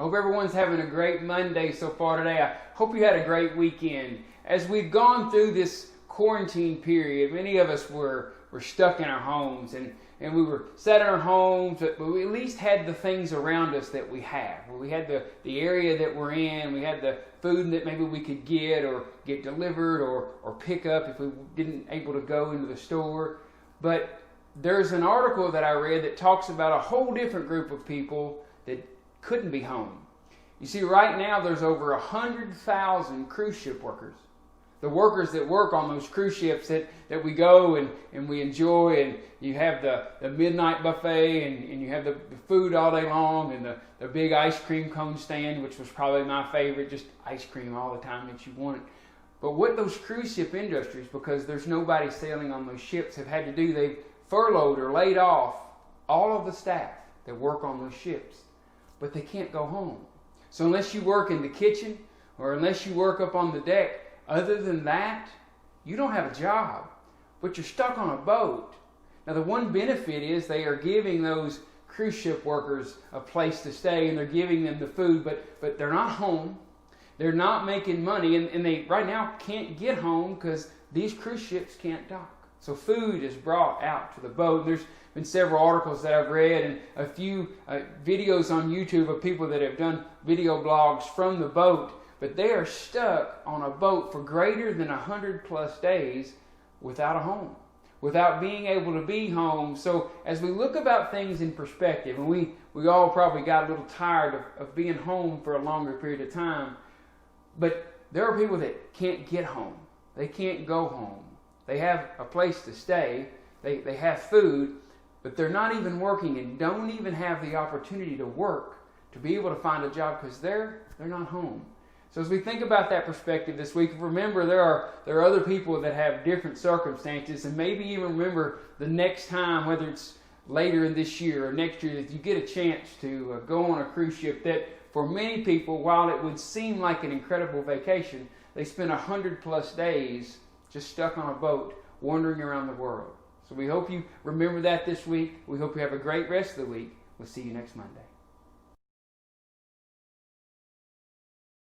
Hope everyone's having a great Monday so far today. I hope you had a great weekend. As we've gone through this quarantine period, many of us were stuck in our homes and we were set in our homes, but we at least had the things around us that we have. We had the area that we're in, we had the food that maybe we could get or get delivered or pick up if we didn't able to go into the store. But there's an article that I read that talks about a whole different group of people that couldn't be home. You see, right now there's over 100,000 cruise ship workers. The workers that work on those cruise ships that we go and we enjoy, and you have the midnight buffet and you have the food all day long and the big ice cream cone stand, which was probably my favorite, just ice cream all the time that you want. But what those cruise ship industries, because there's nobody sailing on those ships, have had to do, they've furloughed or laid off all of the staff that work on those ships. But they can't go home. So unless you work in the kitchen or unless you work up on the deck, other than that, you don't have a job. But you're stuck on a boat. Now the one benefit is they are giving those cruise ship workers a place to stay and they're giving them the food, but they're not home. They're not making money, and they right now can't get home because these cruise ships can't dock. So food is brought out to the boat. There's been several articles that I've read and a few videos on YouTube of people that have done video blogs from the boat, but they are stuck on a boat for greater than 100+ days without a home, without being able to be home. So as we look about things in perspective, and we all probably got a little tired of being home for a longer period of time, but there are people that can't get home. They can't go home. They have a place to stay. They have food, but they're not even working and don't even have the opportunity to work, to be able to find a job because they're not home. So as we think about that perspective this week, remember there are other people that have different circumstances, and maybe even remember the next time, whether it's later in this year or next year, that you get a chance to go on a cruise ship, that for many people, while it would seem like an incredible vacation, they spend 100+ days just stuck on a boat wandering around the world. So we hope you remember that this week. We hope you have a great rest of the week. We'll see you next Monday.